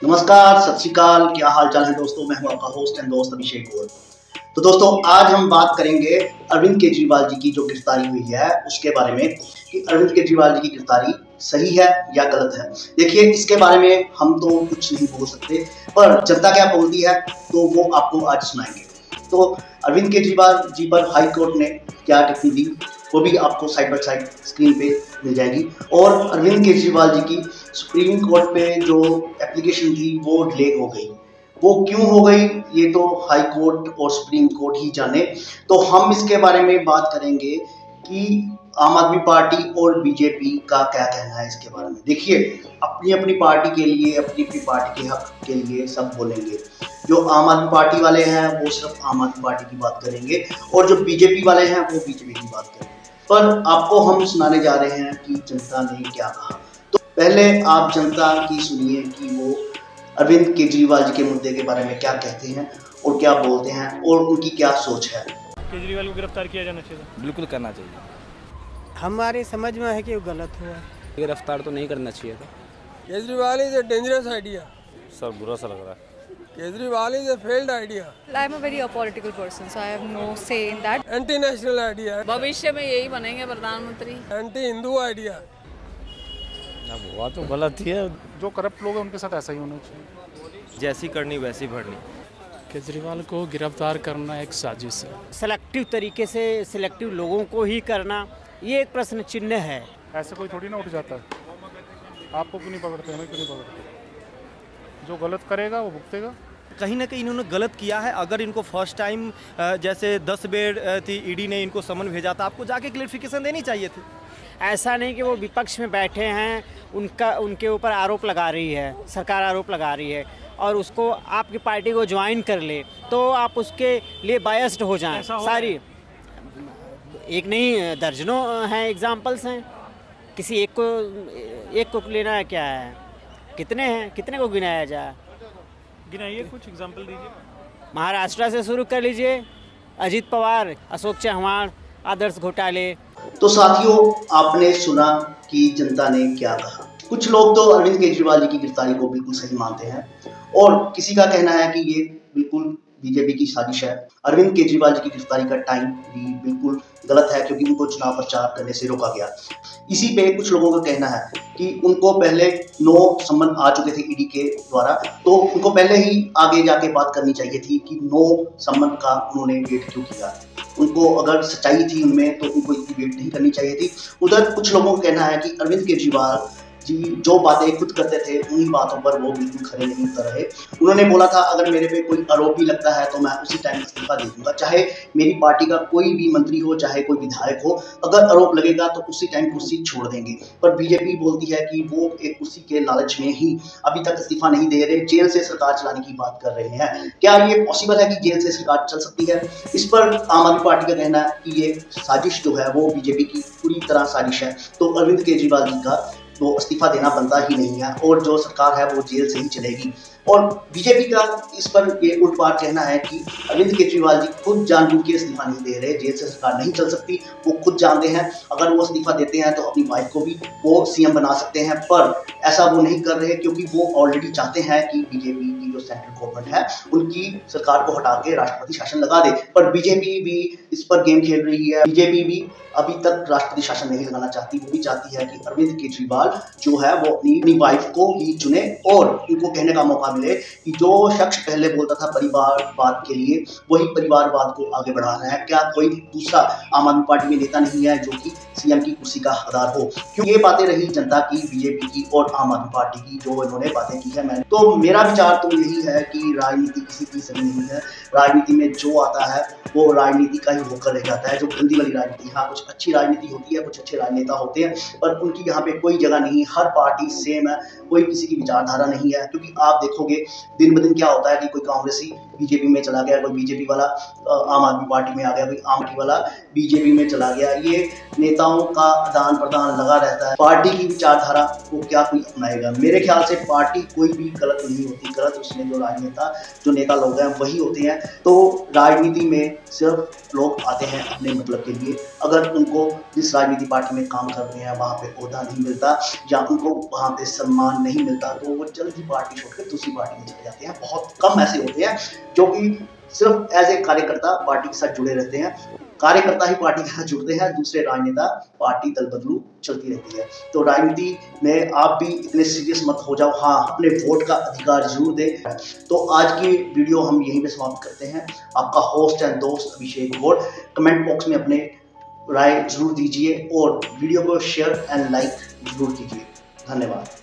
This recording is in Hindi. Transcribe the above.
नमस्कार, सत श्री अकाल, क्या हाल चाल है दोस्तों। मैं हूं आपका होस्ट एंड दोस्त अभिषेक गौर। तो दोस्तों, आज हम बात करेंगे अरविंद केजरीवाल जी की जो गिरफ्तारी हुई है उसके बारे में कि अरविंद केजरीवाल जी की गिरफ्तारी सही है या गलत है। देखिए, इसके बारे में हम तो कुछ नहीं बोल सकते, पर जनता क्या बोलती है तो वो आपको आज सुनाएंगे। तो अरविंद केजरीवाल जी पर हाई कोर्ट ने क्या टिप्पणी दी वो भी आपको साइड बाय साइड स्क्रीन पे मिल जाएगी। और अरविंद केजरीवाल जी की सुप्रीम कोर्ट पे जो एप्लीकेशन थी वो डिले हो गई। वो क्यों हो गई ये तो हाई कोर्ट और सुप्रीम कोर्ट ही जाने। तो हम इसके बारे में बात करेंगे कि आम आदमी पार्टी और बीजेपी का क्या कहना है इसके बारे में। देखिए, अपनी अपनी पार्टी के लिए, अपनी अपनी पार्टी के हक के लिए सब बोलेंगे। जो आम आदमी पार्टी वाले हैं वो सिर्फ आम आदमी पार्टी की बात करेंगे और जो बीजेपी वाले हैं वो बीजेपी की बात करेंगे। पर आपको हम सुनाने जा रहे हैं कि जनता ने क्या कहा। तो पहले आप जनता की सुनिए कि वो अरविंद केजरीवाल जी के मुद्दे के बारे में क्या कहते हैं और क्या बोलते हैं और उनकी क्या सोच है। केजरीवाल को गिरफ्तार किया जाना चाहिए। बिल्कुल करना चाहिए। हमारी समझ में है कि वो गलत हुआ है। गिरफ्तार तो नहीं करना चाहिए था। Kejriwal is a dangerous idea. Sir बुरा सा लग रहा है। Kejriwal is a failed idea. I am a very apolitical person, so I have no say in that. Anti national idea, भविष्य में यही बनेंगे प्रधानमंत्री। Anti Hindu idea. अब हुआ तो गलत ही है। जो करप्ट लोग हैं उनके साथ ऐसा ही होना चाहिए। जैसी करनी वैसी भरनी। केजरीवाल को गिरफ्तार करना एक साजिश है। सेलेक्टिव तरीके से सिलेक्टिव लोगों को ही करना, ये एक प्रश्न चिन्ह है। ऐसे कोई थोड़ी ना उठ जाता है। आपको क्यों नहीं पकड़ते, हमें क्यों नहीं पकड़ते। जो गलत करेगा वो भुगतेगा। कहीं ना कहीं इन्होंने गलत किया है। अगर इनको फर्स्ट टाइम जैसे 10 बेर थी ईडी ने इनको समन भेजा था, आपको जाके क्लेरिफिकेशन देनी चाहिए थी। ऐसा नहीं कि वो विपक्ष में बैठे हैं, उनके ऊपर आरोप लगा रही है, सरकार आरोप लगा रही है और उसको आपकी पार्टी को ज्वाइन कर ले तो आप उसके लिए बायस्ड हो जाएं। सारी एक नहीं दर्जनों हैं, एग्जाम्पल्स हैं। किसी एक को लेना है, क्या है, कितने हैं, कितने को गिनाया जाए। गिनाइए, कुछ एग्जांपल दीजिए। महाराष्ट्र से शुरू कर लीजिए, अजीत पवार, अशोक चव्हाण, आदर्श घोटाले। तो साथियों, आपने सुना कि जनता ने क्या कहा। कुछ लोग तो अरविंद केजरीवाल जी की गिरफ्तारी को बिल्कुल सही मानते हैं और किसी का कहना है कि ये बिल्कुल बीजेपी की साजिश है। अरविंद केजरीवाल जी की गिरफ्तारी का टाइम भी बिल्कुल गलत है क्योंकि उनको चुनाव प्रचार करने से रोका गया। इसी पे कुछ लोगों का कहना है कि उनको पहले 9 सम्मन आ चुके थे ईडी के द्वारा, तो उनको पहले ही आगे जाके बात करनी चाहिए थी कि 9 सम्मन का उन्होंने वेट क्यों किया। उनको अगर सच्चाई थी उनमें तो उनको इतनी वेट नहीं करनी चाहिए थी। उधर कुछ लोगों का कहना है कि अरविंद केजरीवाल जी जो बातें खुद करते थे उन्हीं बातों पर वो बिल्कुल खरे नहीं उतर रहे। उन्होंने बोला था अगर मेरे पे कोई आरोप भी लगता है तो मैं उसी टाइम इस्तीफा दे दूंगा, चाहे मेरी पार्टी का कोई भी मंत्री हो, चाहे कोई विधायक हो, अगर आरोप लगेगा तो उसी टाइम कुर्सी छोड़ देंगे। पर बीजेपी बोलती है कि वो एक कुर्सी के लालच में ही अभी तक इस्तीफा नहीं दे रहे, जेल से सरकार चलाने की बात कर रहे हैं। क्या ये पॉसिबल है कि जेल से सरकार चल सकती है? इस पर आम आदमी पार्टी का कहना है कि ये साजिश जो है वो बीजेपी की पूरी तरह साजिश है। तो अरविंद केजरीवाल जी का वो इस्तीफा देना बनता ही नहीं है और जो सरकार है वो जेल से ही चलेगी। और बीजेपी का इस पर ये उल्ट-पाट कहना है कि अरविंद केजरीवाल जी खुद जानबूझ के इस्तीफा नहीं दे रहे, जेल से सरकार नहीं चल सकती। वो खुद जानते हैं अगर वो इस्तीफा देते हैं तो अपनी वाइफ को भी वो सीएम बना सकते हैं, पर ऐसा वो नहीं कर रहे क्योंकि वो ऑलरेडी चाहते हैं कि बीजेपी की जो सेंट्रल गवर्नमेंट है उनकी सरकार को हटा के राष्ट्रपति शासन लगा दे। पर बीजेपी भी इस पर गेम खेल रही है। बीजेपी भी अभी तक राष्ट्रपति शासन नहीं लगाना चाहती। वो भी चाहती है कि अरविंद केजरीवाल जो है वो अपनी वाइफ को ही चुने और उनको कहने का मौका मिले कि जो शख्स पहले बोलता था परिवारवाद के लिए, वही परिवारवाद को आगे बढ़ा रहा है। क्या कोई दूसरा आम आदमी पार्टी में नेता नहीं है जो कि सीएम की कुर्सी का हकदार हो? क्यों ये बातें रही जनता की, बीजेपी की और आम आदमी पार्टी की जो इन्होंने बातें की है। मैंने तो मेरा विचार तो यही है कि राजनीति किसी की सही नहीं है। राजनीति में जो आता है वो राजनीति का ही होकर रह जाता है, जो गंदी वाली राजनीति। हाँ, कुछ अच्छी राजनीति होती है, कुछ अच्छे राजनेता होते हैं, पर उनकी यहाँ पे कोई जगह नहीं। हर पार्टी सेम है, कोई किसी की विचारधारा नहीं है। क्योंकि आप देखोगे दिन ब दिन क्या होता है कि कोई कांग्रेसी बीजेपी में चला गया, कोई बीजेपी वाला आम आदमी पार्टी में आ गया, कोई आम पार्टी वाला बीजेपी में चला गया। ये नेताओं का आदान प्रदान लगा रहता है। पार्टी की विचारधारा को क्या कोई अपनाएगा? मेरे ख्याल से पार्टी कोई भी गलत नहीं होती। गलत उसमें में जो नेता लोग हैं वही होते हैं। तो राजनीति में सिर्फ लोग आते हैं अपने मतलब के लिए। अगर उनको जिस राजनीति पार्टी में काम कर रहे हैं वहाँ पे ओहदा नहीं मिलता या उनको वहाँ पे सम्मान नहीं मिलता तो वो जल्द ही पार्टी छोड़कर दूसरी पार्टी में चले जाते हैं। बहुत कम ऐसे होते हैं जो कि सिर्फ एज ए कार्यकर्ता पार्टी के साथ जुड़े रहते हैं। कार्यकर्ता ही पार्टी के साथ जुड़ते हैं, दूसरे राजनेता पार्टी दल बदलू चलती रहती है। तो राजनीति में आप भी इतने सीरियस मत हो जाओ, हाँ अपने वोट का अधिकार जरूर दें। तो आज की वीडियो हम यहीं पे समाप्त करते हैं। आपका होस्ट एंड दोस्त अभिषेक गौड़। कमेंट बॉक्स में अपने राय जरूर दीजिए और वीडियो को शेयर एंड लाइक जरूर कीजिए। धन्यवाद।